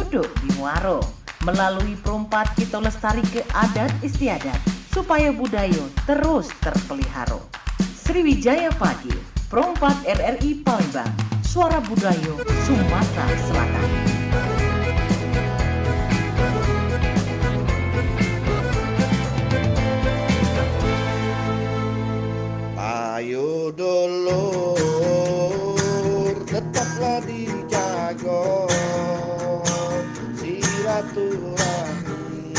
duduk di Muaro. Melalui perompat kita lestari ke adat istiadat supaya budaya terus terpelihara. Sriwijaya Pagi, perompat RRI Palembang, suara budaya Sumatera Selatan. Ayo dulur, tetaplah dijaga silaturahmi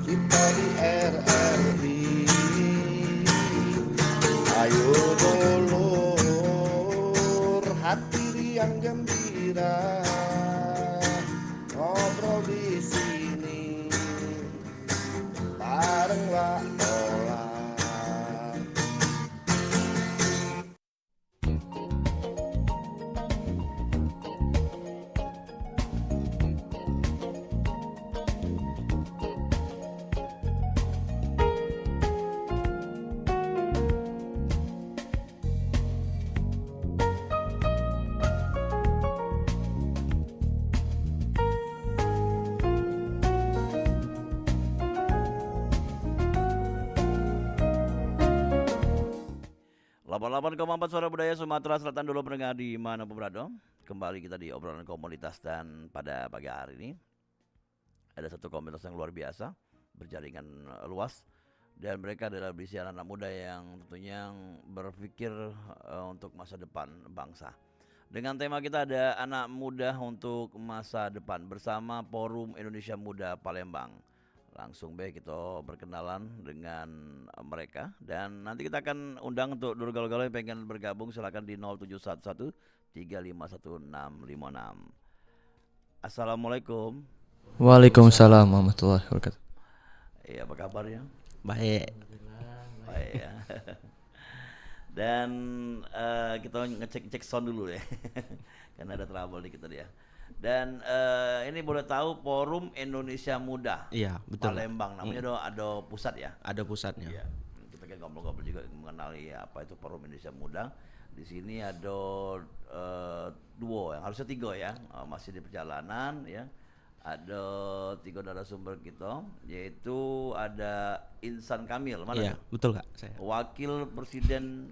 kita di RRI. Ayo dulur, hati riang gembira, ngobrol di sini barenglah olah. Delapan 88,4 Suara Budaya Sumatera Selatan dulu pendengar di mana berada. Kembali kita di obrolan komunitas dan pada pagi hari ini ada satu komunitas yang luar biasa, berjaringan luas dan mereka adalah berisi anak-anak muda yang tentunya berpikir untuk masa depan bangsa. Dengan tema kita ada anak muda untuk masa depan bersama Forum Indonesia Muda Palembang. Langsung baik kita berkenalan dengan mereka dan nanti kita akan undang untuk dulu galau-galau yang pengen bergabung silakan di 0711 3516656. Assalamualaikum. Waalaikumsalam warahmatullahi wabarakatuh. Iya, apa kabar ya? Baik. Baik ya. Dan kita ngecek sound dulu ya. Karena ada trouble dikit tadi ya. Dan ini boleh tahu Forum Indonesia Muda. Iya, betul. Palembang namanya ada pusat ya. Ada pusatnya. Iya. Kita kan ngobrol-ngobrol juga mengenali apa itu Forum Indonesia Muda. Di sini ada dua, yang harusnya tiga ya, masih di perjalanan ya. Ada tiga narasumber kita, yaitu ada Insan Kamil, mana? Iya, betul Kak, saya. Wakil Presiden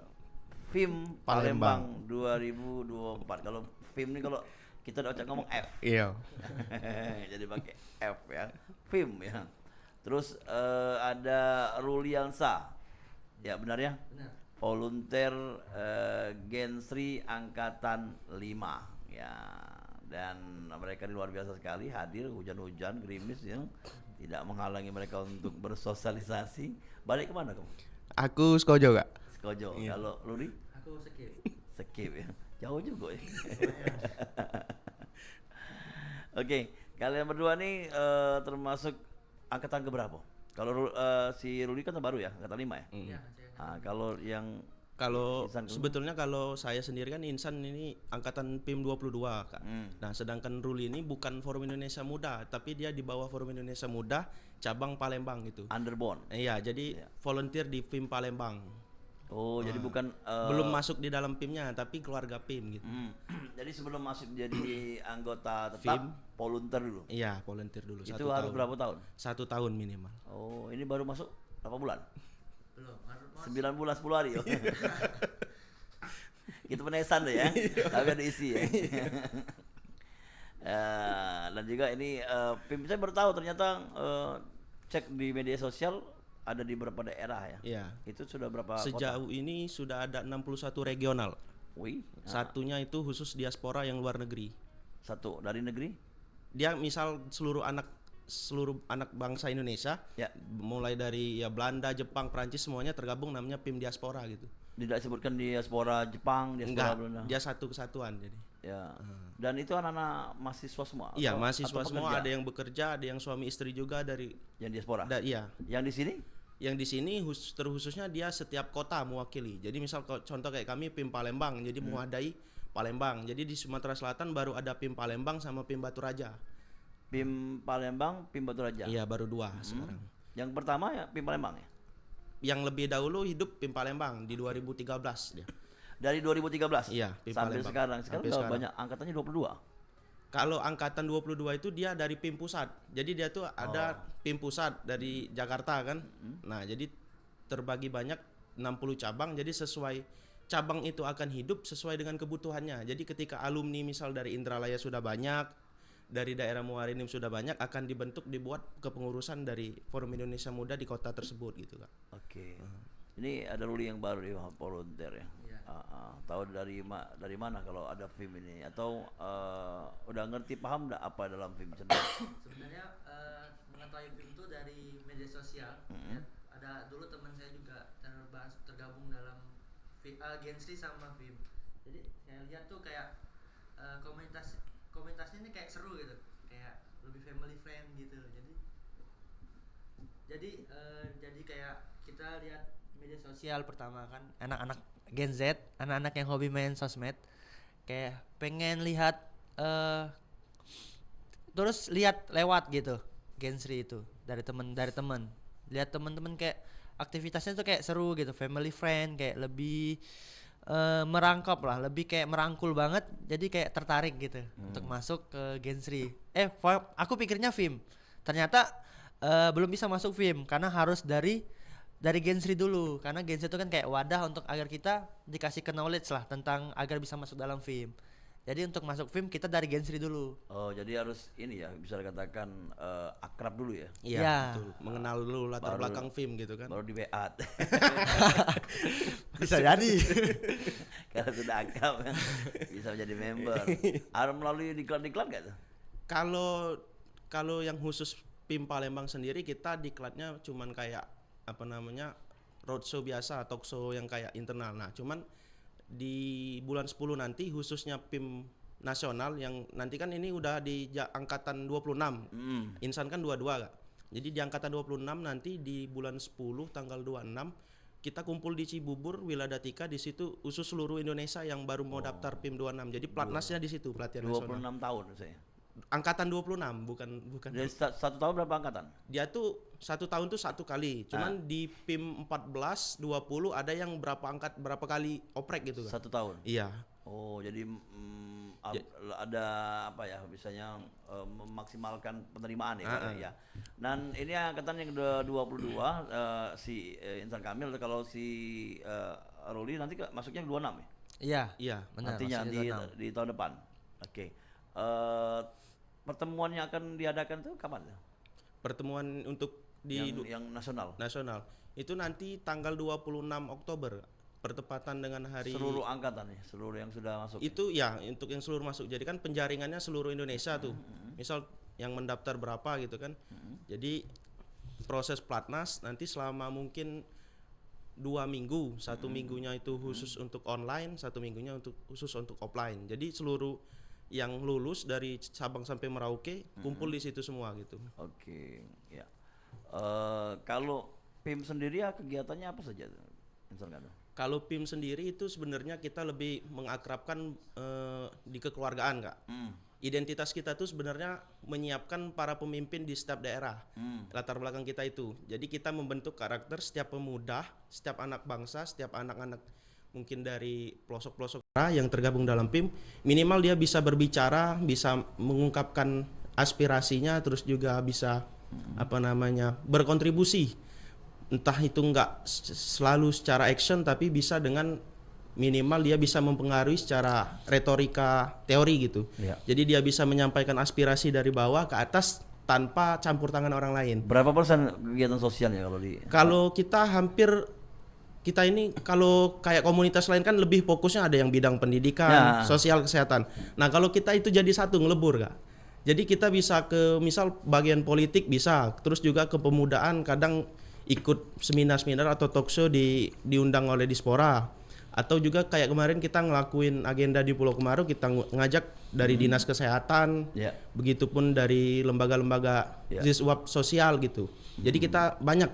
FIM Palembang 2024. Kalau FIM ini kalau kita udah ngomong F. Iya. Jadi pakai F ya. FIM ya. Terus ada Ruliansa. Ya benar ya? Benar. Volunteer Gensri Angkatan 5 ya. Dan mereka ini luar biasa sekali hadir hujan-hujan gerimis ya. Tidak menghalangi mereka untuk bersosialisasi. Balik kemana kamu? Aku Skojo Kak. Skojo. Iya. Kalau Luri? Aku skip. Skip ya. Jauh juga ya. Oke, kalian berdua nih termasuk angkatan keberapa? Kalau si Ruli kan baru ya, angkatan 5 ya? Iya, Nah, kalau yang Kalau Insan dulu? sebetulnya kalau saya sendiri kan Insan ini angkatan PIM 22 Kak. Nah, sedangkan Ruli ini bukan Forum Indonesia Muda, tapi dia di bawah Forum Indonesia Muda cabang Palembang gitu. underbone. Iya, jadi volunteer di PIM Palembang. Oh, jadi bukan Belum masuk di dalam PIM-nya, tapi keluarga PIM gitu. Jadi sebelum masuk jadi anggota tetap FIM. volunteer dulu. Iya, volunteer dulu. Itu harus berapa tahun? 1 tahun minimal. Oh, ini baru masuk berapa bulan? belum. 9 bulan 10 hari yo. Kita penesan deh ya. Tapi ada isi ya. Dan juga ini PIM saya baru tahu ternyata cek di media sosial ada di beberapa daerah ya. Iya. Itu sudah berapa kota? Sejauh ini sudah ada 61 regional. Wih, Satunya itu khusus diaspora yang luar negeri. satu dari negeri? Dia misal seluruh anak bangsa Indonesia, Ya. mulai dari ya Belanda, Jepang, Prancis semuanya tergabung namanya PIM diaspora gitu. Tidak sebutkan diaspora Jepang, diaspora Enggak, Belanda. dia satu kesatuan jadi. Ya. Dan itu anak-anak mahasiswa semua? Iya, atau- mahasiswa atau semua, pekerja ada yang bekerja, ada yang suami istri juga dari yang diaspora. iya. Yang di sini? Yang di sini terkhususnya dia setiap kota mewakili. Jadi misal contoh kayak kami PIM Palembang, jadi mewadahi Palembang. Jadi di Sumatera Selatan baru ada PIM Palembang sama PIM Batu Raja. PIM Palembang, PIM Baturaja. Iya, baru 2 sekarang. Yang pertama ya PIM Palembang ya. Yang lebih dahulu hidup PIM Palembang di 2013 dia. Dari 2013 Iya, PIM sampai Palembang. sekarang. Sekarang Sampai udah sekarang. banyak angkatannya 22. Kalau angkatan 22 itu dia dari PIM pusat. Jadi dia tuh ada PIM pusat dari Jakarta kan. Nah, jadi terbagi banyak 60 cabang. Jadi sesuai cabang itu akan hidup sesuai dengan kebutuhannya. Jadi ketika alumni misal dari Indralaya sudah banyak, dari daerah Muarinim sudah banyak, akan dibuat kepengurusan dari Forum Indonesia Muda di kota tersebut gitu Kak. Oke. Ini ada ruli yang baru di volunteer ya. Tahu dari mana kalau ada film ini atau udah ngerti paham nggak apa dalam film sendiri? Sebenarnya mengetahui film itu dari media sosial. Ya. Ada dulu teman saya juga tergabung dalam Gensri sama film. Jadi saya lihat tuh kayak komunitasnya ini kayak seru gitu, kayak lebih family friend gitu. Jadi kayak kita lihat media sosial pertama kan, anak-anak Gen Z, anak-anak yang hobi main sosmed, kayak pengen lihat terus lihat lewat gitu Gensri itu dari temen lihat temen-temen kayak aktivitasnya tuh kayak seru gitu, family friend, kayak lebih merangkap lah, lebih kayak merangkul banget, jadi kayak tertarik gitu untuk masuk ke Gensri. Aku pikirnya film, ternyata belum bisa masuk film karena harus dari Gensri dulu, karena Gensri itu kan kayak wadah untuk agar kita dikasih ke knowledge lah tentang agar bisa masuk dalam film. Jadi untuk masuk film kita dari Gensri dulu. Oh, jadi harus ini ya, bisa dikatakan akrab dulu ya. Iya, Ya. betul. Mengenal dulu latar Baru- belakang film gitu kan. Baru di WA. Bisa jadi. Kalau sudah akrab bisa menjadi member. Harus melalui diklat-diklat nggak tuh? Kalau yang khusus PIM Palembang sendiri, kita diklatnya cuman kayak apa namanya, roadshow biasa, talk show yang kayak internal. Nah, cuman di bulan 10 nanti khususnya PIM nasional yang nanti kan ini udah di angkatan 26. Insan kan 22 Kak. Jadi di angkatan 26 nanti di bulan 10 tanggal 26 kita kumpul di Cibubur Wiladatika, di situ khusus seluruh Indonesia yang baru mau daftar PIM 26. Jadi platnasnya di situ, pelatihan 26 nasional. tahun saya. Angkatan 26 bukan. Jadi satu tahun berapa angkatan? Dia tuh 1 tahun tuh 1 kali. Cuman di PIM 14, 20 ada yang berapa kali oprek gitu kan. 1 tahun. Iya. Oh, jadi ada apa ya, misalnya memaksimalkan penerimaan ya, ya. Dan ini angkatan yang ke-22 si Insan Kamil, kalau si Ruli nanti masuknya 26 ya? Iya. Benar. Nantinya maksudnya di tahun depan. Oke. Pertemuan yang akan diadakan tuh kapan tuh? Pertemuan untuk di Yang nasional. nasional itu nanti tanggal 26 Oktober bertepatan dengan hari Seluruh angkatan ya, seluruh yang sudah masuk. itu ya, untuk yang seluruh masuk. Jadi kan penjaringannya seluruh Indonesia tuh. Misal yang mendaftar berapa gitu kan. Jadi proses platnas nanti selama mungkin 2 minggu, 1 minggunya itu khusus untuk online, 1 minggunya khusus untuk offline. Jadi seluruh yang lulus dari Sabang sampai Merauke kumpul di situ semua gitu. Oke, ya. Kalau PIM sendiri ya kegiatannya apa saja tuh? Insan Kamil? Kalau PIM sendiri itu sebenarnya kita lebih mengakrabkan di kekeluargaan Kak. Identitas kita tuh sebenarnya menyiapkan para pemimpin di setiap daerah. Latar belakang kita itu. Jadi kita membentuk karakter setiap pemuda, setiap anak bangsa, setiap anak-anak mungkin dari pelosok-pelosok yang tergabung dalam PIM, minimal dia bisa berbicara, bisa mengungkapkan aspirasinya, terus juga bisa berkontribusi. Entah itu enggak selalu secara action, tapi bisa dengan minimal dia bisa mempengaruhi secara retorika teori gitu. Ya. Jadi dia bisa menyampaikan aspirasi dari bawah ke atas tanpa campur tangan orang lain. Berapa persen kegiatan sosialnya Kalau kita ini kalau kayak komunitas lain kan lebih fokusnya ada yang bidang pendidikan, sosial, kesehatan. Nah, kalau kita itu jadi satu ngelebur Kak. Jadi kita bisa ke misal bagian politik bisa, terus juga kepemudaan, kadang ikut seminar-seminar atau talk show diundang oleh Dispora. Atau juga kayak kemarin kita ngelakuin agenda di Pulau Kemarau, kita ngajak dari Dinas Kesehatan, begitupun dari lembaga-lembaga siswap sosial gitu. Jadi kita banyak,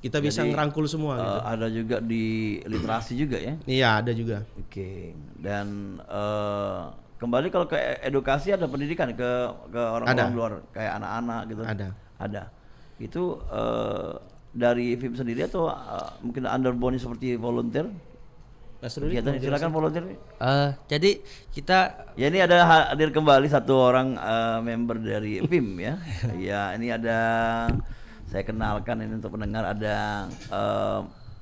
kita bisa ngerangkul semua gitu. Ada juga di literasi juga ya? Iya, ada juga. Oke. Dan kembali kalau ke edukasi, ada pendidikan ke orang-orang luar kayak anak-anak gitu? Ada. Itu dari film sendiri atau mungkin underbone seperti volunteer? Mas Ruli, Kegiatan silakan volunteer. Jadi kita Ya ini ada hadir kembali satu orang member dari FIM ya. Ya ini ada, saya kenalkan ini untuk pendengar, ada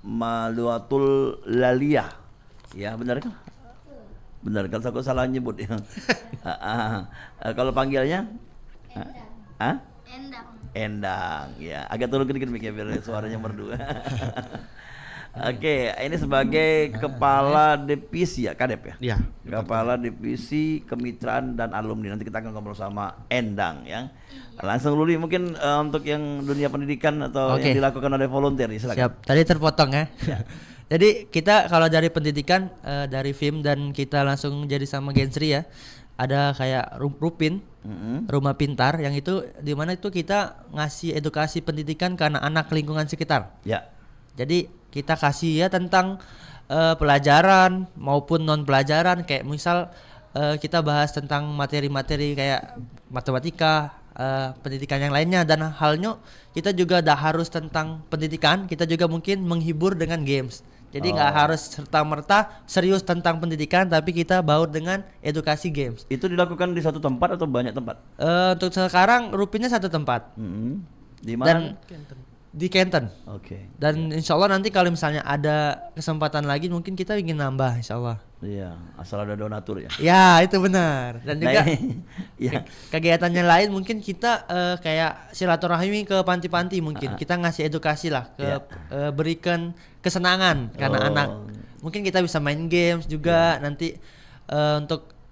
Maluatul Lalia. Ya benar kan? Benar kan, aku salah nyebut ya. Kalau panggilnya? Endang. Ya agak turun dikit mic-nya biar suaranya merdu. Oke, ini sebagai kepala divisi ya, Kadep ya? Iya. Kepala divisi kemitraan dan alumni. Nanti kita akan ngobrol sama Endang ya. Langsung Luli mungkin untuk yang dunia pendidikan atau Oke. yang dilakukan oleh volunteer nih, silakan. siap. Tadi terpotong ya. Jadi kita kalau dari pendidikan dari FIM dan kita langsung jadi sama Gensri ya. Ada kayak Rupin, rumah pintar yang itu di mana itu kita ngasih edukasi pendidikan ke anak-anak lingkungan sekitar. Ya. Jadi kita kasih ya tentang pelajaran maupun non pelajaran, kayak misal kita bahas tentang materi-materi kayak matematika, pendidikan yang lainnya, dan halnya kita juga tidak harus tentang pendidikan, kita juga mungkin menghibur dengan games. Jadi nggak harus serta-merta serius tentang pendidikan, tapi kita baur dengan edukasi games. Itu dilakukan di satu tempat atau banyak tempat? Untuk sekarang Rupinnya satu tempat Di dan mana? di Kenten. Oke. Dan insya Allah nanti kalau misalnya ada kesempatan lagi mungkin kita ingin nambah insya Allah. Iya, asal ada donatur ya. Ya itu benar. Dan juga ya. kegiatannya lain mungkin kita kayak silaturahmi ke panti-panti, mungkin kita ngasih edukasi lah ke berikan kesenangan karena anak. Mungkin kita bisa main games juga nanti untuk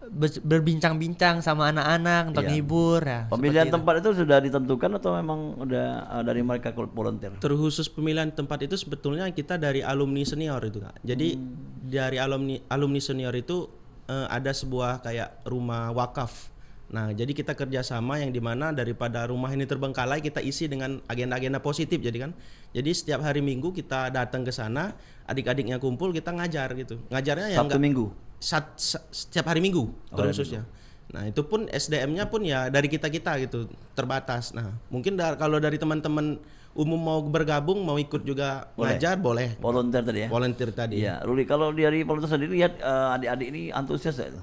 berbincang-bincang sama anak-anak untuk ngibur ya. Pemilihan seperti itu. tempat itu sudah ditentukan atau memang udah dari mereka volunteer? Terkhusus pemilihan tempat itu sebetulnya kita dari alumni senior itu Kak. Jadi dari alumni senior itu ada sebuah kayak rumah wakaf. Nah jadi kita kerjasama yang dimana daripada rumah ini terbengkalai kita isi dengan agenda-agenda positif. Jadi setiap hari Minggu kita datang ke sana, adik-adiknya kumpul, kita ngajar gitu. Ngajarnya yang Sabtu Minggu. Setiap hari Minggu khususnya. Nah itu pun SDM-nya pun ya dari kita gitu, terbatas. Nah mungkin kalau dari teman-teman umum mau bergabung, mau ikut juga ngajar boleh. Volunteer tadi ya. Volunteer tadi. Iya, Ruli, kalau dari volunteer sendiri lihat adik-adik ini antusias ya itu.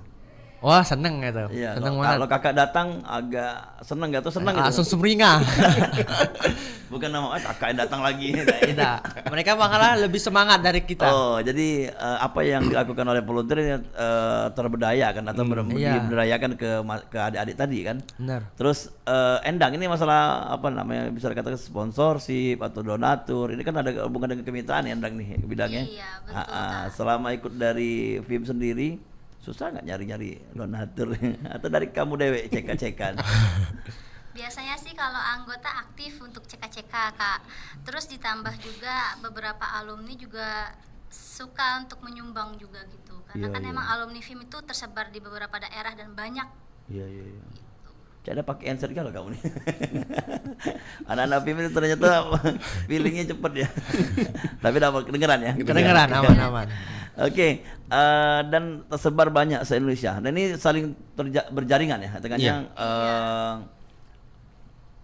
Wah seneng gitu. Iya, Seneng kalau banget. kakak datang agak seneng gitu, seneng gitu. Langsung sumringah. Bukan nama kakak yang datang lagi. Tidak. Mereka malah lebih semangat dari kita. Oh, jadi apa yang dilakukan oleh volunteer ini terberdayakan atau diberdayakan ke adik-adik tadi kan? Benar. Terus Endang ini masalah apa namanya, bisa dikatakan sponsorship atau donatur. Ini kan ada hubungan dengan kemitraan ya Endang nih bidangnya. Iya, betul, Selama ikut dari FIM sendiri susah nggak nyari-nyari donatur atau dari kamu dewek cek-cekan? Biasanya sih kalau anggota aktif untuk CK-CK Kak. Terus ditambah juga beberapa alumni juga suka untuk menyumbang juga gitu. Karena kan emang alumni FIM itu tersebar di beberapa daerah dan banyak. Iya. Cara pakai handset kalau kamu nih. Anak-anak FIM ini ternyata feelingnya cepet ya. Tapi dapat kedengeran ya. Kedengeran aman-aman. Oke, dan tersebar banyak se-Indonesia. Dan ini saling berjaringan ya, dengan yang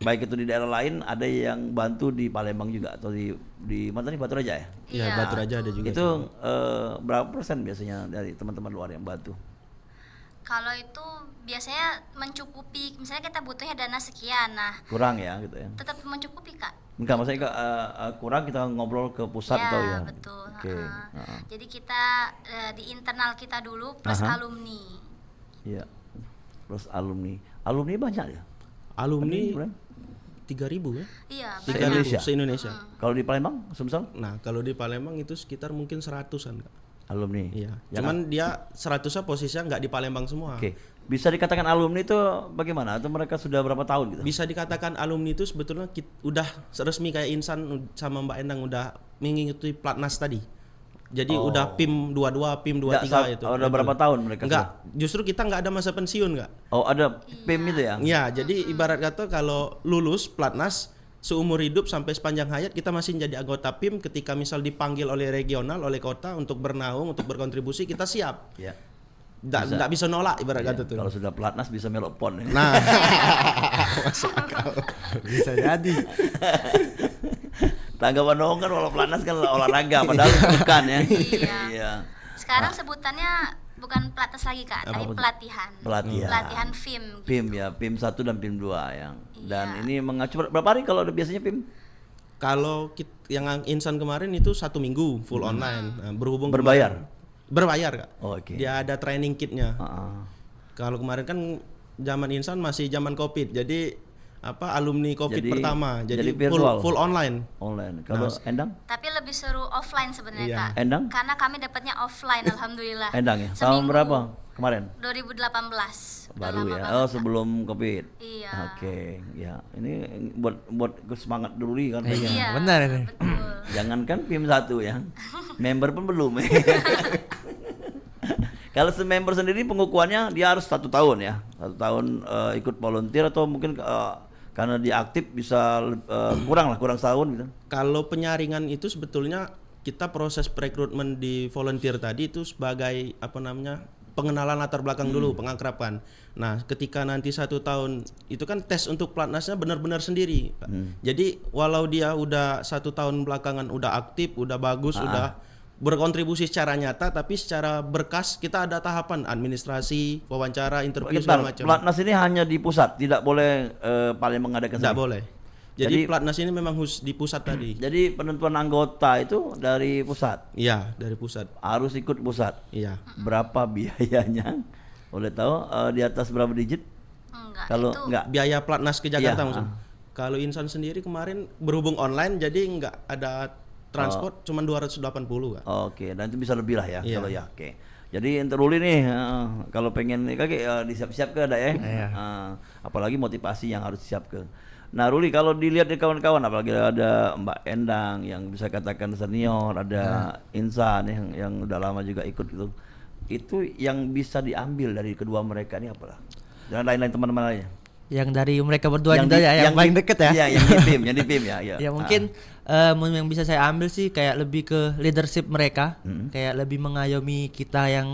baik itu di daerah lain, ada yang bantu di Palembang juga atau di mana nih, Batu Raja ya? Iya, Batu Raja ada juga. Itu berapa persen biasanya dari teman-teman luar yang bantu? Kalau itu biasanya mencukupi, misalnya kita butuhnya dana sekian, nah Kurang ya gitu ya? tetap mencukupi Kak. Enggak, maksudnya kurang kita ngobrol ke pusat atau ya? Betul. Oke. Jadi kita di internal kita dulu plus alumni. Iya. Terus alumni banyak ya? Alumni 3.000 ya? Iya, 3.000 se-Indonesia. Kalau di Palembang, Sumsel? Nah kalau di Palembang itu sekitar mungkin 100-an Kak. Alumni. Iya. Cuman dia 100-nya posisinya nggak di Palembang semua. Oke. Bisa dikatakan alumni itu bagaimana? Atau mereka sudah berapa tahun gitu? Bisa dikatakan alumni itu sebetulnya udah resmi kayak Insan sama Mbak Endang udah mengikuti Platnas tadi. Jadi udah PIM 22, PIM 23 itu. Udah berapa tahun mereka? Enggak, justru kita nggak ada masa pensiun Kak. Oh, ada PIM itu ya? Iya, jadi ibarat kata kalau lulus Platnas seumur hidup sampai sepanjang hayat kita masih jadi anggota PIM, ketika misal dipanggil oleh regional, oleh kota untuk bernaung, untuk berkontribusi, kita siap. Iya. Nggak bisa nolak ibarat kata tuh. Kalau sudah Platnas bisa melok pon. Nah, Bisa jadi. Tanggapan dong kan, kalau Platnas kan olahraga padahal bukan ya. Iya. Iya. Sekarang sebutannya bukan pelatnas lagi Kak, tapi pelatihan. Pelatihan PIM. PIM ya, PIM 1 dan PIM 2 yang. Dan Iya. ini mengacu berapa hari kalau biasanya PIM? Kalau yang insan kemarin itu 1 minggu full online. Nah, berhubung Berbayar? berbayar Kak. Oh, oke. Dia ada training kitnya. Heeh. Kalau kemarin kan zaman insan masih zaman Covid, jadi alumni Covid Jadi- pertama, jadi jadi virtual. full online. Online. Kalau Endang? Tapi lebih seru offline sebenarnya Iya. Kak. Endang? Karena kami dapatnya offline alhamdulillah. Endang ya. Tahun Seminggu. berapa kemarin? 2018. Udah Baru lama ya. banget, Oh, Kak. sebelum Covid. Iya. Oke, ya. Ini buat semangat dulu kan kayaknya. Iya. Benar ini. Betul. Jangankan PIM 1 ya. Member pun belum. Kalau member sendiri pengukuhannya dia harus 1 tahun ya. 1 tahun ikut volunteer atau mungkin karena dia aktif bisa kurang setahun gitu. Kalau penyaringan itu sebetulnya kita proses perekrutmen di volunteer tadi itu sebagai pengenalan latar belakang dulu, pengakraban. Nah, ketika nanti 1 tahun itu kan tes untuk pelatnasnya benar-benar sendiri, Pak. Jadi walau dia udah 1 tahun belakangan udah aktif, udah bagus, udah berkontribusi secara nyata, tapi secara berkas kita ada tahapan administrasi, wawancara, interview segala macam. Pelatnas ini hanya di pusat, tidak boleh paling mengadakan Tidak sendiri. boleh. Jadi Jadi- pelatnas ini memang harus di pusat tadi. Jadi penentuan anggota itu dari pusat, Iya, dari pusat. harus ikut pusat. Iya. Berapa biayanya? Boleh tahu di atas berapa digit? Enggak, Kalau itu enggak, Biaya pelatnas ke Jakarta Iya, maksudnya. Kalau insan sendiri kemarin berhubung online jadi nggak ada transport, cuman 280 Kak. oke, dan itu bisa lebih lah ya Iya. kalau ya, oke. Jadi ente Ruli nih, kalau pengen nih kaki disiap-siap ke ada ya. Apalagi motivasi yang harus siap ke. Nah Ruli, kalau dilihat di kawan-kawan, apalagi ada Mbak Endang yang bisa katakan senior, ada Insan yang udah lama juga ikut itu yang bisa diambil dari kedua mereka ini apalah? Dan lain-lain teman-teman lainnya. Yang dari mereka berdua Yang itu di- ya, yang paling deket ya. Iya, yang di PIM ya. Ya mungkin yang bisa saya ambil sih kayak lebih ke leadership mereka, kayak lebih mengayomi kita yang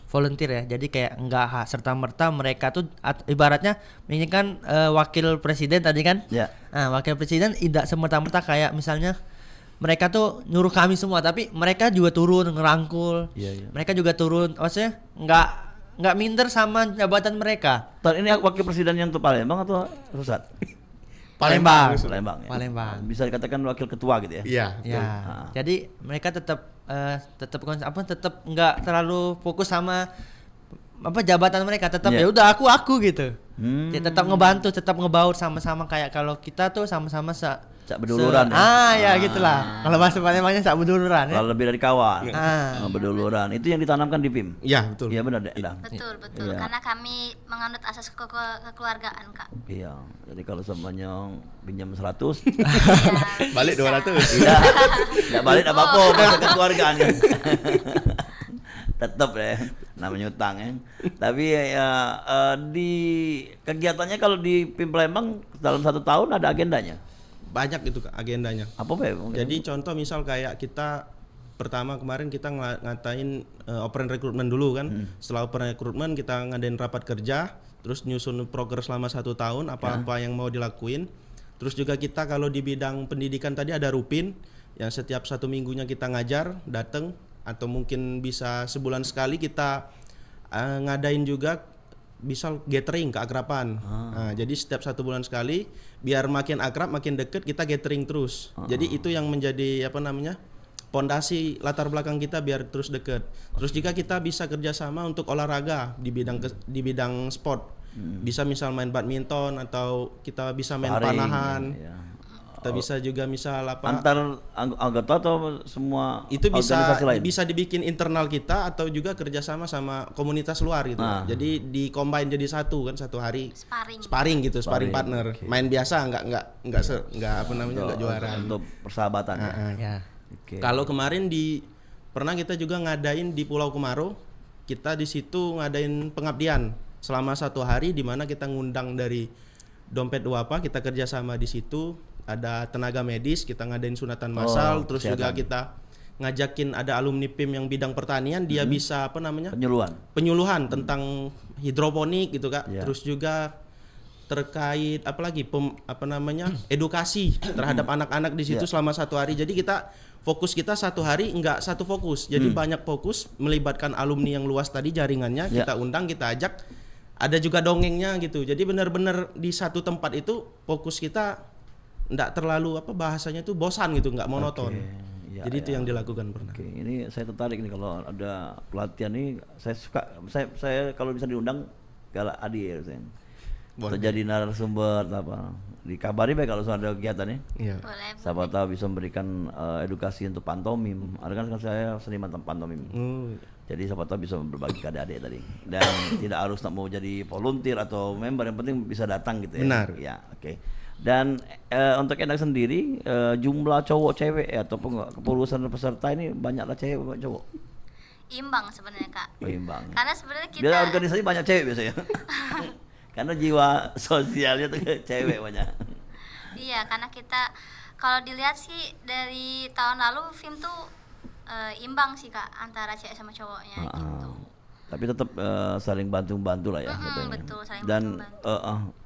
volunteer ya. Jadi kayak enggak serta merta mereka tuh ibaratnya ini kan wakil presiden tadi kan. Ya. Nah, wakil presiden tidak semerta-merta kayak misalnya mereka tuh nyuruh kami semua, tapi mereka juga turun ngerangkul. Iya. Mereka juga turun, maksudnya nggak minder sama jabatan mereka. Tahun ini wakil presiden yang tuh Palembang atau pusat? Palembang. Palembang ya. Palembang. Bisa dikatakan wakil ketua gitu ya. Iya, Ya, jadi mereka tetap tetap nggak terlalu fokus sama jabatan mereka, tetap Iya. ya udah aku gitu. Hmm. Ya, tetap ngebantu, tetap ngebaur sama-sama kayak kalau kita tuh sama-sama Sak berduluran ya. ya gitulah. Kalau bahasa Palembangnya sak berduluran ya. Kalau lebih dari kawan. Ah. Berduluran. Itu yang ditanamkan di PIM. Iya, betul. Iya benar deh, Endang. betul Iya. karena kami menganut asas kekeluargaan Kak. Iya. Jadi kalau semuanya pinjam 100, Iya, Balik bisa. 200. enggak balik apa-apa, masa kekeluargaan kan. Tetap ya namanya utang ya. Tapi ya di kegiatannya kalau di PIM Palembang dalam 1 tahun ada agendanya. Banyak itu Kak, agendanya. Apa Pak? Mungkin? Jadi contoh misal kayak kita pertama kemarin kita ngatain open recruitment dulu kan. Setelah open recruitment kita ngadain rapat kerja, terus nyusun progres selama 1 tahun apa-apa yang mau dilakuin. Terus juga kita kalau di bidang pendidikan tadi ada Rupin yang setiap 1 minggunya kita ngajar, datang atau mungkin bisa sebulan sekali kita ngadain juga misal gathering keakraban. Nah, jadi setiap 1 bulan sekali biar makin akrab, makin deket kita gathering terus. Jadi itu yang menjadi pondasi latar belakang kita biar terus deket. Terus juga kita bisa kerjasama untuk olahraga di bidang sport. Bisa misal main badminton atau kita bisa main Sparring, panahan. ya. Kita bisa juga misal Antar anggota atau semua itu organisasi lain? bisa dibikin internal kita atau juga kerjasama sama komunitas luar gitu. Jadi di combine jadi satu kan, 1 hari sparring gitu, sparring partner. oke. Main biasa nggak juara. Untuk persahabatan ya. Ya. Oke. Kalau kemarin pernah kita juga ngadain di Pulau Kemaro, kita di situ ngadain pengabdian selama 1 hari di mana kita ngundang dari Dompet Duapa, kita kerjasama di situ. Ada tenaga medis, kita ngadain sunatan massal, terus juga kesehatan. kita ngajakin ada alumni PIM yang bidang pertanian, dia bisa Penyuluhan. penyuluhan tentang hidroponik gitu Kak. Ya. Terus juga terkait apalagi edukasi terhadap anak-anak di situ selama 1 hari. Jadi fokus kita 1 hari nggak satu fokus, jadi banyak fokus melibatkan alumni yang luas tadi jaringannya. Kita undang, kita ajak, ada juga dongengnya gitu. Jadi benar-benar di satu tempat itu fokus kita nggak terlalu bahasanya itu bosan gitu, nggak monoton. Jadi itu yang dilakukan pernah. Ini saya tertarik nih kalau ada pelatihan nih, saya suka, saya kalau bisa diundang kalau Adi ya, atau jadi narasumber apa, dikabari baik kalau ada kegiatan ya. Iya. Boleh. Siapa tahu bisa memberikan edukasi untuk pantomim. Ada kan saya seniman pantomim. Jadi siapa tahu bisa berbagi ke adik-adik tadi. Dan tidak harus mau jadi volunteer atau member, yang penting bisa datang gitu ya. Benar. Ya, oke. Dan untuk Endak sendiri jumlah cowok cewek ataupun kepengurusan peserta ini banyaklah cewek atau cowok? Imbang sebenarnya Kak. Imbang. Karena sebenarnya kita Biar organisasi banyak cewek biasanya. Karena jiwa sosialnya tuh cewek banyak. Iya, karena kita kalau dilihat sih dari tahun lalu film tuh imbang sih Kak antara cewek sama cowoknya gitu. Tapi tetap saling bantu-bantu lah ya. Betul, saling Dan bantu-bantu.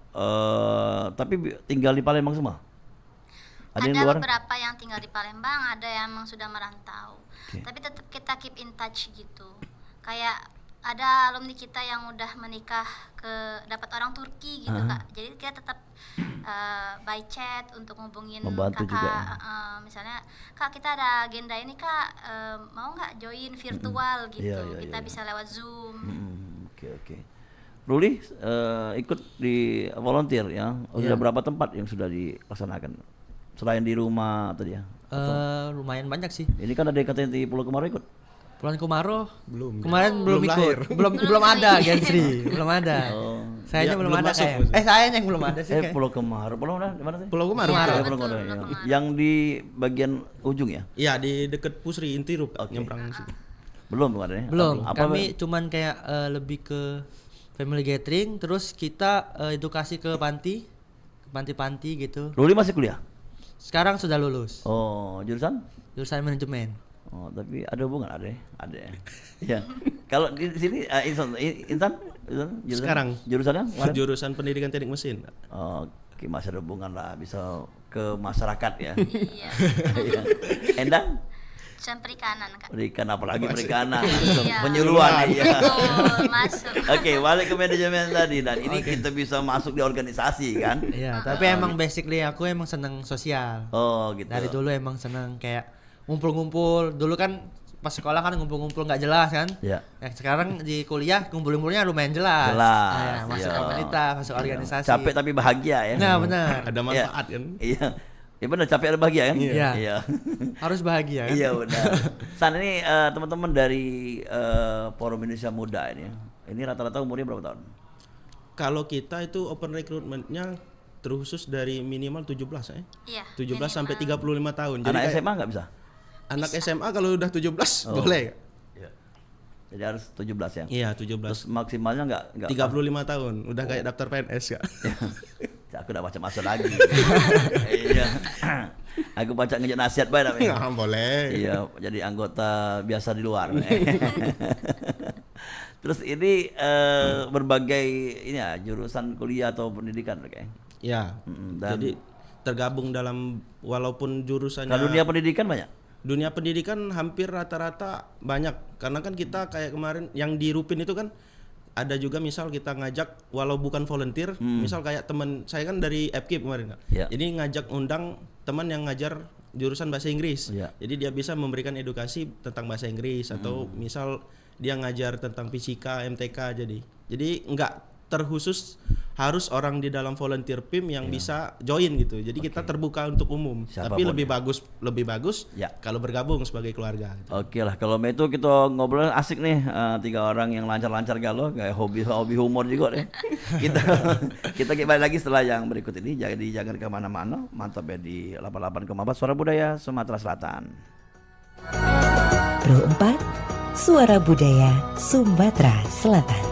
tapi tinggal di Palembang semua? Ada yang Ada luar? beberapa yang tinggal di Palembang, ada yang memang sudah merantau. Tapi tetap kita keep in touch gitu. Kayak ada alumni kita yang udah menikah dapat orang Turki gitu Kak. Jadi kita tetap by chat untuk ngubungin Membantu kakak. juga ya? Misalnya Kak, kita ada agenda ini Kak, mau nggak join virtual gitu? Iya, Kita iya. bisa lewat Zoom. Oke. Ruli ikut di volunteer ya. Sudah berapa tempat yang sudah dilaksanakan? Selain di rumah tadi ya? Lumayan banyak sih. Ini kan ada yang katanya di Pulau Kemarau ikut. Pulau Kemarau Belum. kemarin belum ikut. lahir. Belum ada Gensri, belum ada. Sayanya Ya, belum belum ada masuk, kayak. maksudnya. Sayanya yang belum ada sih kayak. Pulau Kemarau. Pulau mana? Di mana sih? Pulau Kemarau. Iya, Ya, betul, Pulau Kemarau, Pulau ya. Kemarau. Yang di bagian ujung ya? Iya, di dekat Pusri Intirup, nyebrang situ. Belum ada ya? Belum. Apa, Kami cuman kayak lebih ke family gathering, terus kita edukasi ke panti gitu. Ruli masih kuliah? Sekarang sudah lulus. Oh, jurusan? Jurusan manajemen. Oh, tapi ada hubungan ada ya? Ada ya. Iya. Kalau di sini Intan jurusan? Sekarang. Jurusannya? Kemarin? Jurusan pendidikan teknik mesin. Oke, masih ada hubungan lah, bisa ke masyarakat ya. Iya. Iya. Endang? Jurusan perikanan Kak. Perikan, apalagi perikanan. Iya. Penyuluhan ya. Betul, masuk. Oke, balik ke manajemen tadi, dan ini kita bisa masuk di organisasi kan? Iya, tapi emang basically aku emang seneng sosial. Oh, gitu. Dari dulu emang seneng kayak ngumpul-ngumpul. Dulu kan pas sekolah kan ngumpul-ngumpul nggak jelas kan. Iya. Nah, sekarang di kuliah ngumpul-ngumpulnya lumayan jelas. Jelas, Nah, masuk iya. komunitas, masuk organisasi. Capek tapi bahagia ya. Nah, benar. Ada manfaat kan? Iya. Ya benar, capek ada bahagia kan? Iya. Iya. Harus bahagia kan? Iya benar. San, ini teman-teman dari Forum Indonesia Muda ini. Ini rata-rata umurnya berapa tahun? Kalau kita itu open recruitment-nya terkhusus dari minimal 17 ya. Iya. 17 sampai 35 tahun. Jadi Anak kayak SMA nggak bisa? anak SMA kalau udah 17 boleh. Iya. Jadi harus 17 ya? Iya, Terus 17. maksimalnya nggak 35 tahun. Udah kayak daftar PNS Kak. Aku udah baca masuk lagi. Iya. Aku baca ngejak nasihat baik namanya. Nggak boleh. Iya, jadi anggota biasa di luar. Terus ini berbagai ini ya, jurusan kuliah atau pendidikan kayak. Ya. Dan Jadi tergabung dalam walaupun jurusannya kalau dunia pendidikan banyak. dunia pendidikan hampir rata-rata banyak, karena kan kita kayak kemarin yang di Rupin itu kan ada juga misal kita ngajak walau bukan volunteer, misal kayak teman saya kan dari FKIP kemarin Kak. Ya. Jadi ngajak undang teman yang ngajar jurusan bahasa Inggris. Ya. Jadi dia bisa memberikan edukasi tentang bahasa Inggris atau misal dia ngajar tentang fisika, MTK jadi nggak terkhusus harus orang di dalam volunteer PIM yang bisa join gitu. Jadi kita terbuka untuk umum. Siapapun Tapi lebih bagus Ya. kalau bergabung sebagai keluarga gitu. Oke lah, kalau itu kita ngobrol asik nih, 3 orang yang lancar-lancar galau, kayak hobi humor juga deh. kita kembali lagi setelah yang berikut ini. Jadi jangan kemana-mana, mantap ya di 88,4 Suara Budaya Sumatera Selatan. Pro 4 Suara Budaya Sumatera Selatan.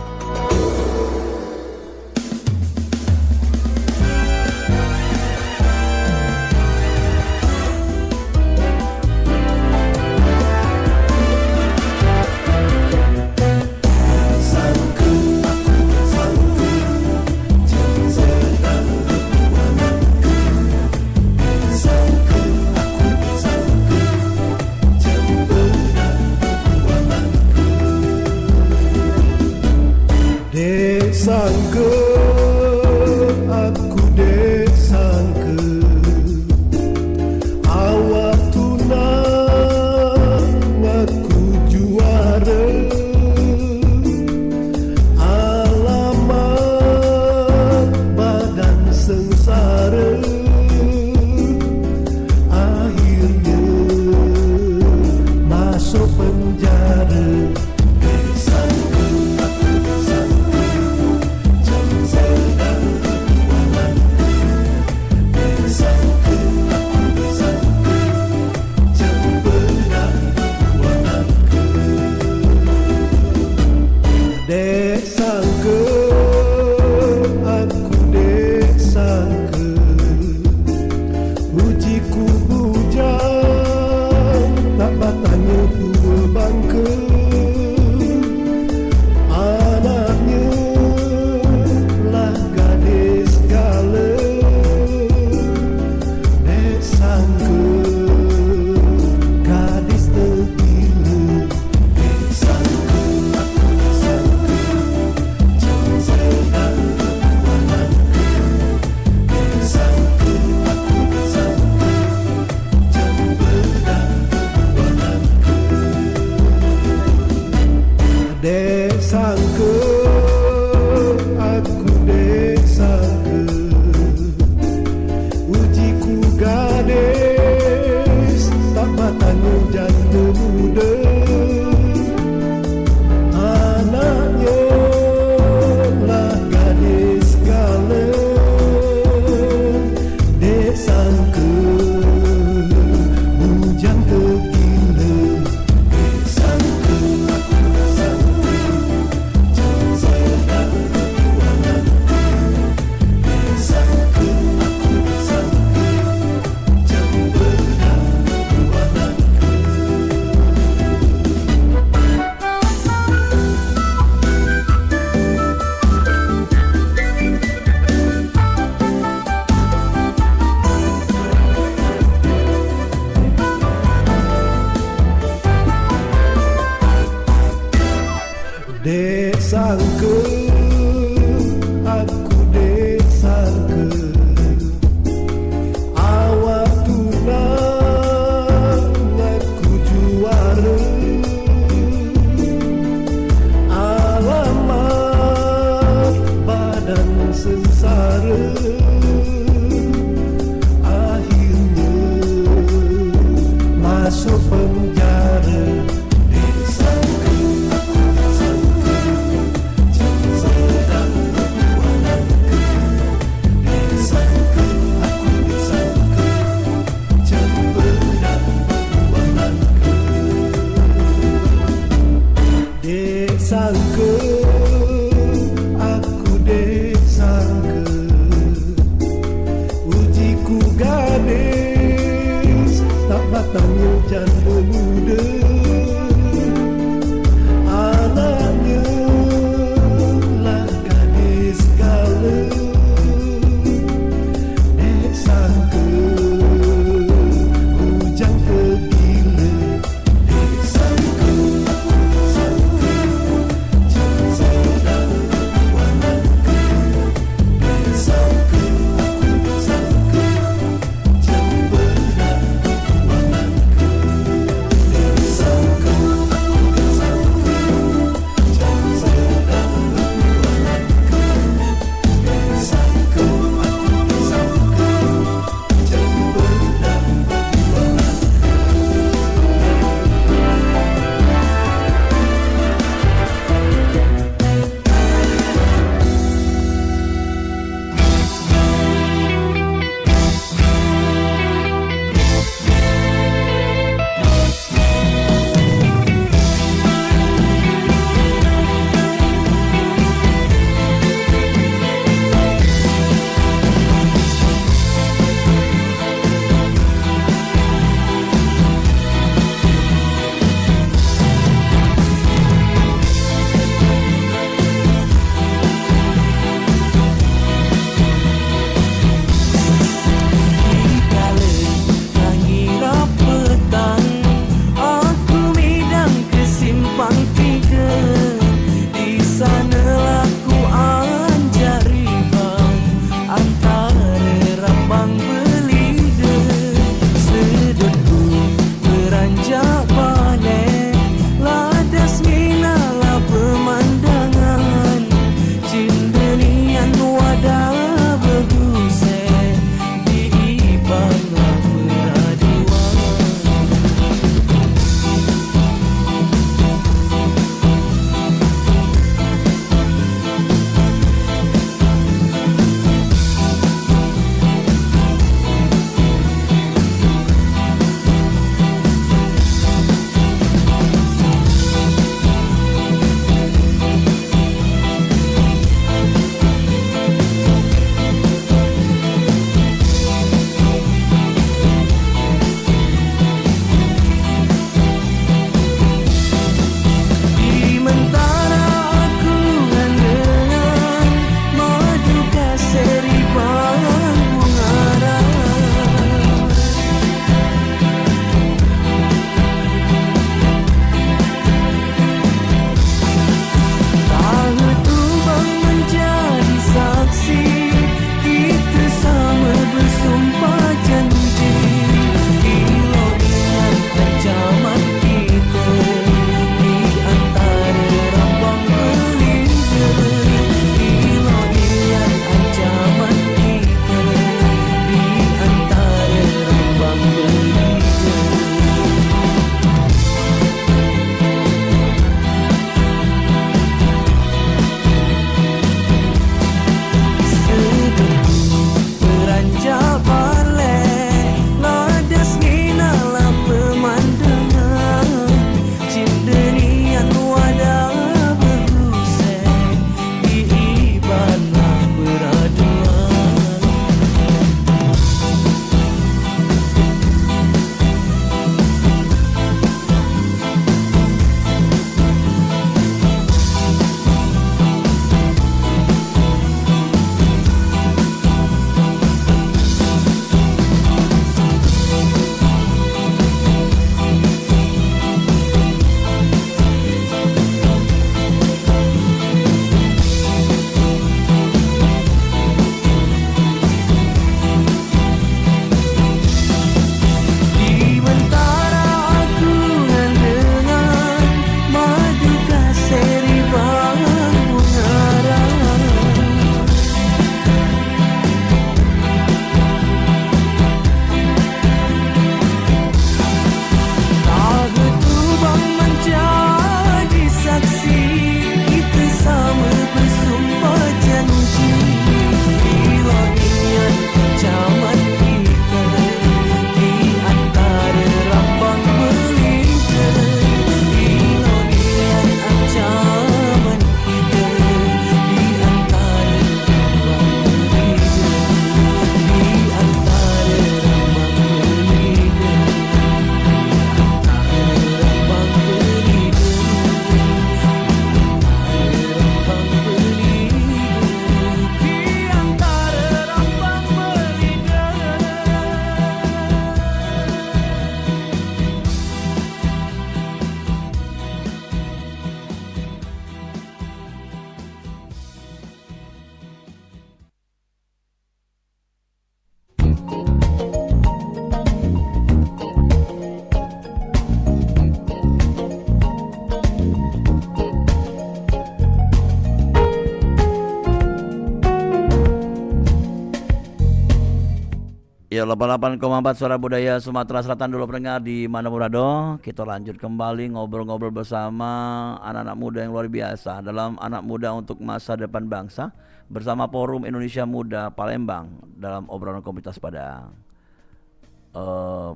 Ya 88,4 Suara Budaya Sumatera Selatan dulu pendengar di mana berada. Kita lanjut kembali ngobrol-ngobrol bersama anak-anak muda yang luar biasa dalam Anak Muda untuk Masa Depan Bangsa bersama Forum Indonesia Muda Palembang dalam obrolan komunitas pada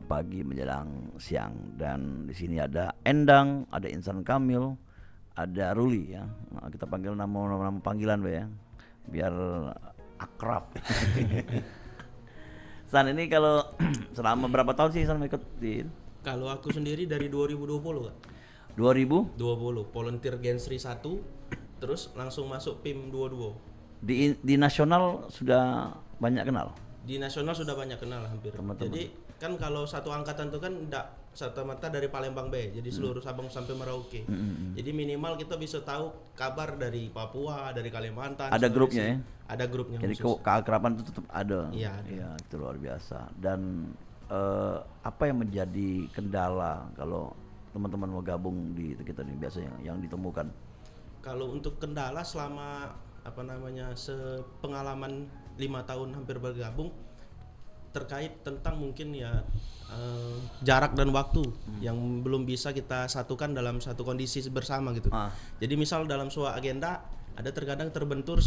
pagi menjelang siang. Dan di sini ada Endang, ada Insan Kamil, ada Ruli ya. Nah, kita panggil nama panggilan ya biar akrab. San, ini kalau selama berapa tahun sih San ikut di? Kalau aku sendiri dari 2020 Kak. 2000 20 volunteer Gensri 1 terus langsung masuk PIM 22. di nasional sudah banyak kenal. Di nasional sudah banyak kenal hampir. Teman-teman. Jadi kan kalau satu angkatan itu kan enggak serta-merta dari Palembang B, jadi seluruh Sabang sampai Merauke. Jadi minimal kita bisa tahu kabar dari Papua, dari Kalimantan. Ada Sulawesi. grupnya ya? Ada grupnya Jadi khusus. keakraban itu tetap ada. Iya, ada. Iya, itu luar biasa. Dan apa yang menjadi kendala kalau teman-teman mau gabung di itu kita nih biasanya yang ditemukan? Kalau untuk kendala selama sepengalaman 5 tahun hampir bergabung terkait tentang mungkin ya jarak dan waktu yang belum bisa kita satukan dalam satu kondisi bersama gitu. Jadi misal dalam sebuah agenda ada terkadang terbentur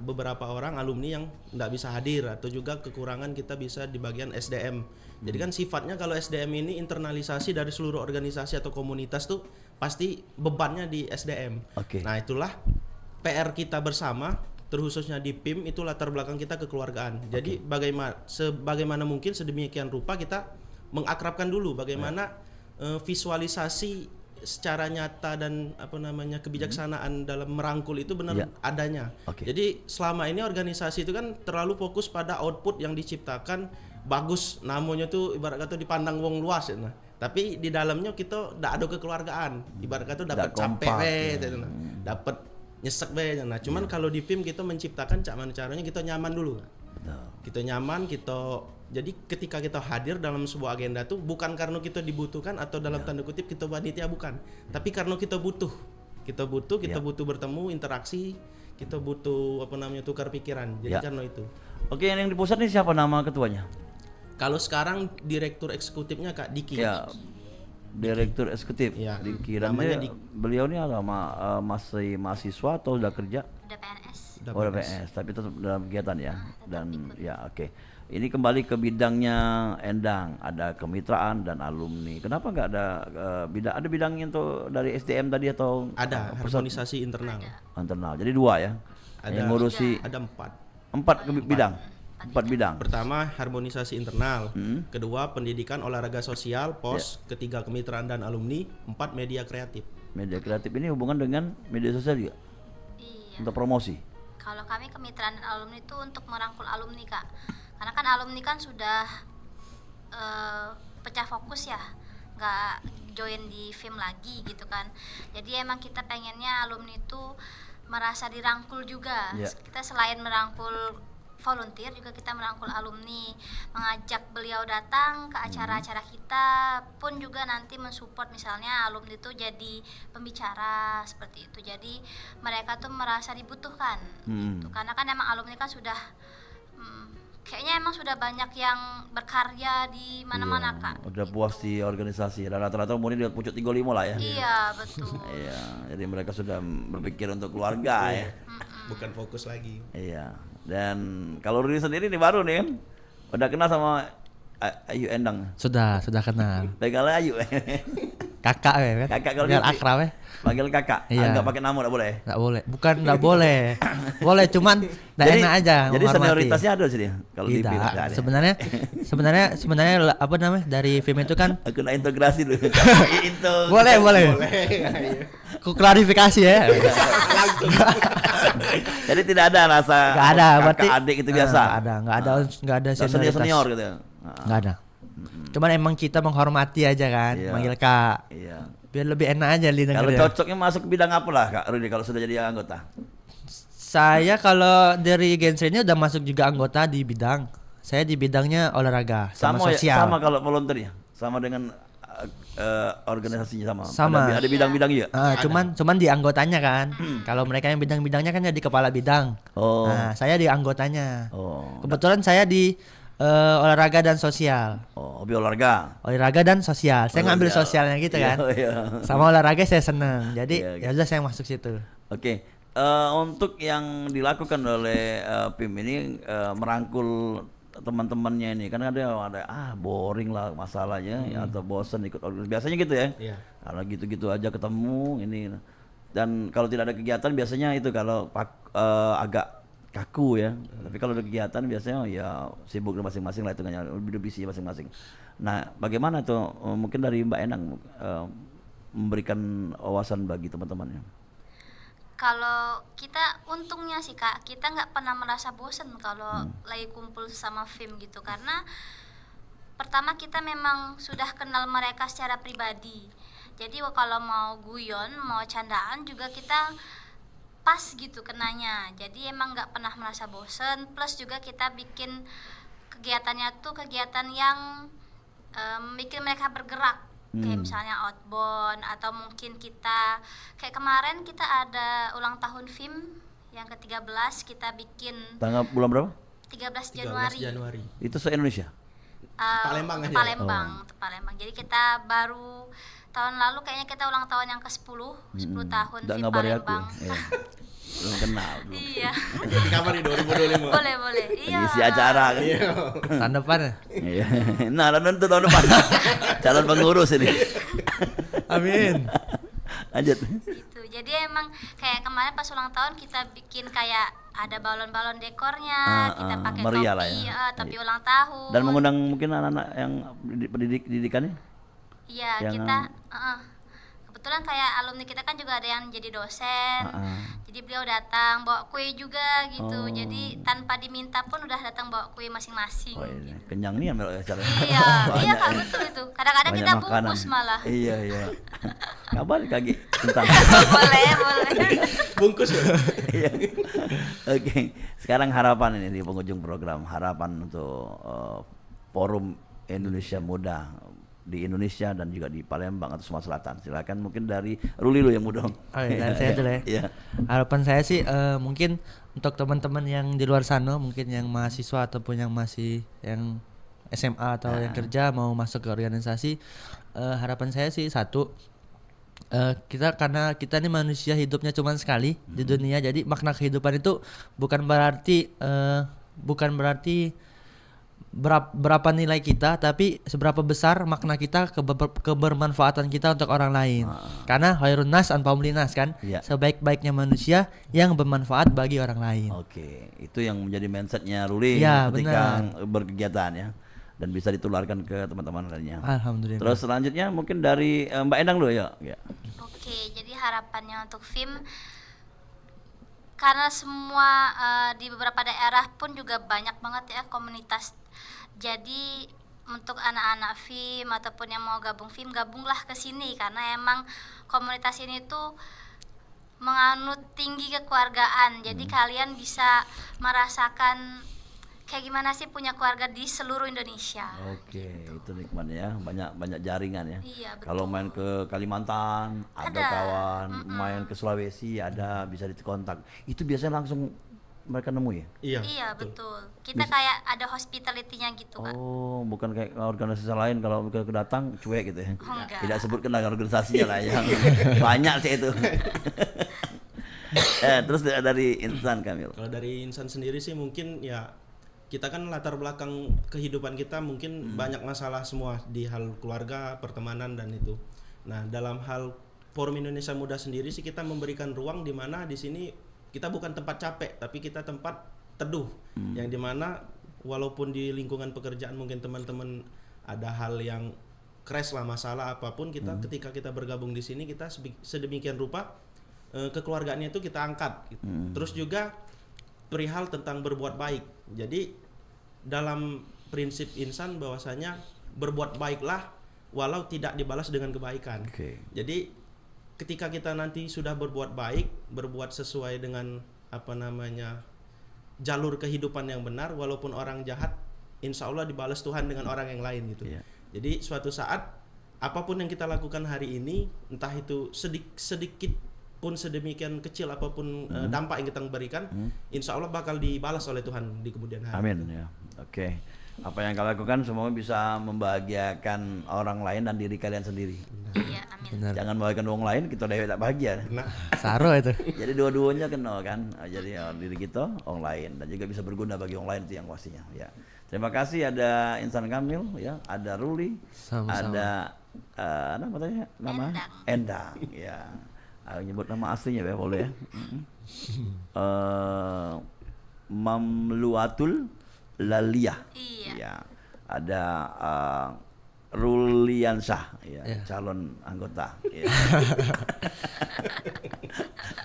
beberapa orang alumni yang tidak bisa hadir atau juga kekurangan kita bisa di bagian SDM. Jadi kan sifatnya kalau SDM ini internalisasi dari seluruh organisasi atau komunitas tuh pasti bebannya di SDM. Oke. Nah itulah PR kita bersama terkhususnya di PIM itu latar belakang kita kekeluargaan. Jadi sebagaimana mungkin sedemikian rupa kita mengakrabkan dulu bagaimana visualisasi secara nyata dan kebijaksanaan dalam merangkul itu benar adanya. Jadi selama ini organisasi itu kan terlalu fokus pada output yang diciptakan bagus, namanya tuh ibarat kata dipandang wong luas ya. Nah, tapi di dalamnya kita ndak ada kekeluargaan. Ibarat kata dapat capek dapat nyesek be. Nah, cuman kalau di PIM kita menciptakan mana caranya kita nyaman dulu. Kita nyaman, jadi ketika kita hadir dalam sebuah agenda tuh bukan karena kita dibutuhkan atau dalam tanda kutip kita panitia, bukan. Tapi karena kita butuh. Kita butuh bertemu, interaksi, kita butuh tukar pikiran. Jadi karena itu. Oke, yang di pusat ini siapa nama ketuanya? Kalau sekarang direktur eksekutifnya Kak Diki. Ya. Direktur eksekutif. Ya, Diki. namanya Beliau ini masih mahasiswa atau udah kerja? Udah PNS. Udah PNS, tapi tetap dalam kegiatan ya. Dan ya oke. Ini kembali ke bidangnya Endang, ada kemitraan dan alumni. Kenapa nggak ada ada bidangnya untuk dari SDM tadi atau ada harmonisasi internal. Internal. Jadi 2 ya. Yang ngurusi ada 4 bidang. 4 bidang. Pertama harmonisasi internal, kedua pendidikan olahraga sosial, POS, ketiga kemitraan dan alumni, 4 media kreatif. Media kreatif ini hubungan dengan media sosial juga? Iya. Untuk promosi? Kalau kami kemitraan dan alumni itu untuk merangkul alumni Kak. Karena kan alumni kan sudah pecah fokus ya, nggak join di FIM lagi gitu kan. Jadi emang kita pengennya alumni itu merasa dirangkul juga. Kita selain merangkul volunteer juga kita merangkul alumni, mengajak beliau datang ke acara-acara kita pun juga nanti mensupport misalnya alumni itu jadi pembicara seperti itu. Jadi mereka tuh merasa dibutuhkan gitu. Karena kan emang alumni kan sudah kayaknya emang sudah banyak yang berkarya di mana-mana Kak. Udah puas di organisasi dan rata-rata umurnya di pucuk 35 lah ya. Iya betul. Iya, jadi mereka sudah berpikir untuk keluarga ya. Bukan fokus lagi. Iya. Dan kalau Rudi sendiri nih baru nih kan, udah kenal sama Ayu Endang. Sudah kenal. Pegalnya Ayu. Kakak kan. Kakak kalau Biar gitu. akrab Panggil kakak. Iya. Enggak pakai nama enggak boleh. Enggak boleh. Bukan enggak boleh. Boleh cuman enggak enak aja. Jadi menghormati. senioritasnya ada sih dia kalau di Tidak. film. Sebenarnya apa namanya dari film itu kan Aku nak integrasi dulu. boleh. Ku klarifikasi ya. Jadi tidak ada rasa Enggak ada, kakak berarti adik itu biasa. Enggak ada senioritas. Senior gitu. Enggak ada. Cuman emang kita menghormati aja kan, Iya. manggil Kak. Iya. Biar lebih enak aja Kalau dengerin. cocoknya masuk ke bidang apa lah Kak Rudi kalau sudah jadi anggota? Saya kalau dari Gensri ini udah masuk juga anggota di bidang. Saya di bidangnya olahraga sama sosial. Sama kalau volunteer ya? Sama dengan organisasinya sama. Sama. Ada bidang-bidang juga. Cuman di anggotanya kan. Kalau mereka yang bidang-bidangnya kan jadi kepala bidang. Oh. Nah, saya di anggotanya. Oh. Kebetulan saya di olahraga dan sosial. Oh, hobi olahraga. Olahraga dan sosial. Saya ngambil Sosial. sosialnya gitu kan. Iya, iya. Sama olahraga saya seneng. Jadi Iya, ya udah saya masuk situ. Oke, untuk yang dilakukan oleh PIM ini merangkul teman-temannya ini kan ada boring lah masalahnya ya, atau bosan ikut organisasi biasanya gitu ya. Iya. Kalau gitu-gitu aja ketemu ini, dan kalau tidak ada kegiatan biasanya itu kalau agak kaku ya. Tapi kalau ada kegiatan biasanya ya sibuk masing-masing lah, itu kan lebih busy masing-masing. Nah, bagaimana tuh mungkin dari Mbak Enang memberikan wawasan bagi teman-temannya? Kalau kita untungnya sih Kak, kita nggak pernah merasa bosen kalau lagi kumpul sama FIM gitu, karena pertama kita memang sudah kenal mereka secara pribadi. Jadi kalau mau guyon, mau candaan juga kita pas gitu kenanya. Jadi emang nggak pernah merasa bosen. Plus juga kita bikin kegiatannya tuh kegiatan yang bikin mereka bergerak. Kayak misalnya outbound, atau mungkin kita kayak kemarin kita ada ulang tahun FIM yang ke-13, kita bikin Tanggal bulan berapa? 13 13 Januari. Januari. Itu se-Indonesia? Palembang aja. Palembang, Palembang. Jadi kita baru tahun lalu kayaknya kita ulang tahun yang ke-10, 10 tahun Nggak FIM ngabari aku. Palembang. Iya. Belum kenal. Belum. Iya. Kapan di 2025? Boleh. Iya. Isi acara kan. Tahun depan ya? Iya. Nah, tentu tahun depan. Calon pengurus ini. Amin. Lanjut. Gitu. Jadi emang kayak kemarin pas ulang tahun kita bikin kayak ada balon-balon dekornya, kita pakai meriah topi, lah ya. topi ulang tahun. Dan mengundang mungkin anak-anak yang pendidikannya? Iya, yang- kita kebetulan kayak alumni kita kan juga ada yang jadi dosen. Jadi beliau datang bawa kue juga gitu. Jadi tanpa diminta pun udah datang bawa kue masing-masing. Oh iya, kenyang nih ambil acara. Iya, iya Kak, betul itu. Kadang-kadang Banyak kita makanan. bungkus malah. Iya. Kabar kaki tentang. boleh. Bungkus ya. Iya. Oke, sekarang harapan ini di penghujung program, harapan untuk Forum Indonesia Muda di Indonesia dan juga di Palembang atau Sumatera Selatan. Silakan mungkin dari Ruli lo yang muda. Oh iya, dari saya dulu ya. Iya. Harapan saya sih mungkin untuk teman-teman yang di luar sana, mungkin yang mahasiswa ataupun yang masih yang SMA atau yang kerja mau masuk ke organisasi, harapan saya sih satu, karena kita ini manusia hidupnya cuma sekali di dunia, jadi makna kehidupan itu bukan berarti berapa nilai kita, tapi seberapa besar makna kita, kebermanfaatan kita untuk orang lain. Karena khairun nas anfa'uhum linnas kan, Iya. sebaik-baiknya manusia yang bermanfaat bagi orang lain. Oke, itu yang menjadi mindsetnya Ruli Ya, ketika benar. berkegiatan ya, dan bisa ditularkan ke teman-teman lainnya. Alhamdulillah. Terus selanjutnya mungkin dari Mbak Endang dulu ya. Oke, jadi harapannya untuk FIM, karena semua di beberapa daerah pun juga banyak banget ya komunitas. Jadi untuk anak-anak FIM ataupun yang mau gabung FIM, gabunglah ke sini karena emang komunitas ini tuh menganut tinggi kekeluargaan. Jadi kalian bisa merasakan kayak gimana sih punya keluarga di seluruh Indonesia. Oke, itu nikmat ya, banyak jaringan ya. Iya, betul. Kalau main ke Kalimantan ada Ada. kawan, main ke Sulawesi ada, bisa dikontak. Itu biasanya langsung mereka nemu ya? Iya, betul. Kita kayak ada hospitality-nya gitu, Kak. Oh, bukan kayak organisasi lain kalau kedatang cuek gitu ya. Oh, enggak. Tidak sebutkan organisasinya lah yang banyak sih itu. Terus dari Insan Kamil. Kalau dari Insan sendiri sih mungkin ya kita kan latar belakang kehidupan kita mungkin banyak masalah semua di hal keluarga, pertemanan dan itu. Nah, dalam hal Forum Indonesia Muda sendiri sih kita memberikan ruang di mana di sini kita bukan tempat capek, tapi kita tempat teduh. Yang dimana walaupun di lingkungan pekerjaan mungkin teman-teman ada hal yang crash lah, masalah apapun, kita ketika kita bergabung di sini kita sedemikian rupa kekeluargaannya itu kita angkat gitu. Terus juga perihal tentang berbuat baik. Jadi dalam prinsip Insan bahwasanya berbuat baiklah walau tidak dibalas dengan kebaikan. Oke. Jadi ketika kita nanti sudah berbuat baik, berbuat sesuai dengan jalur kehidupan yang benar, walaupun orang jahat, insya Allah dibalas Tuhan dengan orang yang lain gitu. Iya. Jadi suatu saat apapun yang kita lakukan hari ini, entah itu sedikit pun sedemikian kecil apapun dampak yang kita berikan, insya Allah bakal dibalas oleh Tuhan di kemudian hari. Amin ya. Oke. Apa yang kalian lakukan semoga bisa membahagiakan orang lain dan diri kalian sendiri. Iya, amin. Benar. Jangan membahagiakan orang lain, kita udah tak bahagia. Saro itu. Jadi dua-duanya kena kan. Jadi diri kita, orang lain, dan juga bisa berguna bagi orang lain itu yang pastinya. Ya. Terima kasih ada Insan Kamil, ya, ada Ruli, Sama-sama. ada nama tanya nama Endang, ya. Nyebut nama aslinya ya boleh ya. Mamluatul Laliyah. Iya. Ya. Ada Ruliansyah, ya, Ya. calon anggota. Ya.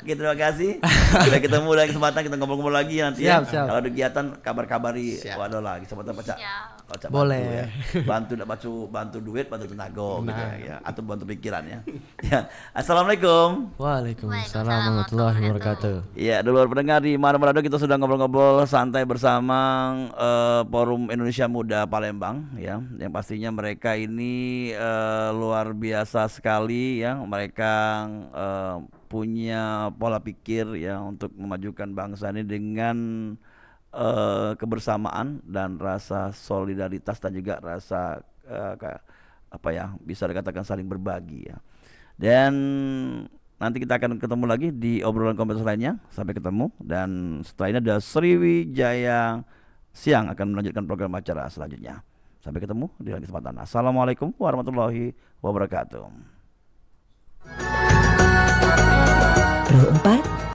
Oke, terima kasih. Sampai ketemu lagi kesempatan kita ngobrol-ngobrol lagi nanti ya. Siap, siap. Kalau ada kegiatan kabar-kabari Siap. waduh lagi kesempatan baca. Siap. Boleh. Bantu bantu duit, bantu tenaga gitu ya. Atau bantu pikiran ya. Ya. Assalamualaikum. Waalaikumsalam warahmatullahi wabarakatuh. Ya, dulu pendengar di Mana Berada kita sudah ngobrol-ngobrol santai bersama Forum Indonesia Muda Palembang ya. Yang pastinya mereka ini luar biasa sekali ya. Mereka punya pola pikir ya untuk memajukan bangsa ini dengan kebersamaan dan rasa solidaritas dan juga rasa bisa dikatakan saling berbagi ya. Dan nanti kita akan ketemu lagi di obrolan komunitas lainnya. Sampai ketemu, dan setelah ini ada Sriwijaya Siang akan melanjutkan program acara selanjutnya. Sampai ketemu di lain kesempatan. Assalamualaikum warahmatullahi wabarakatuh. Pro 4